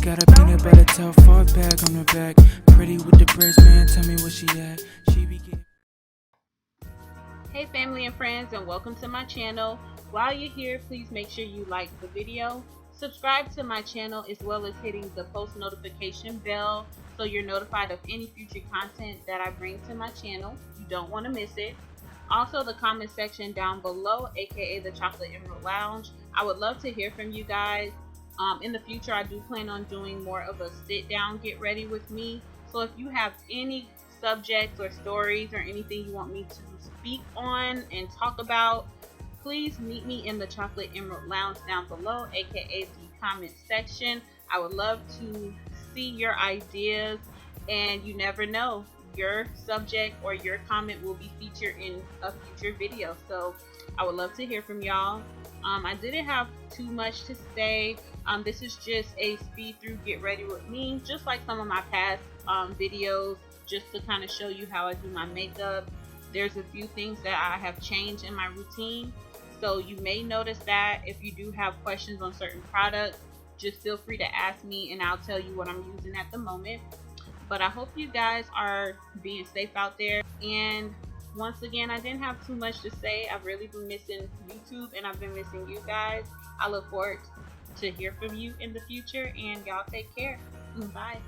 got a peanut butter tail for a bag on her back. Pretty with the braids, man, tell me where she at. She be getting... Hey family and friends, and welcome to my channel. While you're here, please make sure you like the video, subscribe to my channel, as well as hitting the post notification bell so you're notified of any future content that I bring to my channel. You don't want to miss it. Also, the comment section down below, aka the Chocolate Emerald Lounge, I would love to hear from you guys. In the future, I do plan on doing more of a sit down get ready with me. So if you have any subjects or stories or anything you want me to speak on and talk about, please meet me in the Chocolate Emerald Lounge down below, aka the comment section. I would love to see your ideas, and you never know, your subject or your comment will be featured in a future video. So I would love to hear from y'all. I didn't have too much to say. This is just a speed through get ready with me, just like some of my past videos, just to kind of show you how I do my makeup. There's a few things that I have changed in my routine, so you may notice that. If you do have questions on certain products, just feel free to ask me and I'll tell you what I'm using at the moment. But I hope you guys are being safe out there. And once again, I didn't have too much to say. I've really been missing YouTube and I've been missing you guys. I look forward to hear from you in the future, and y'all take care. Bye.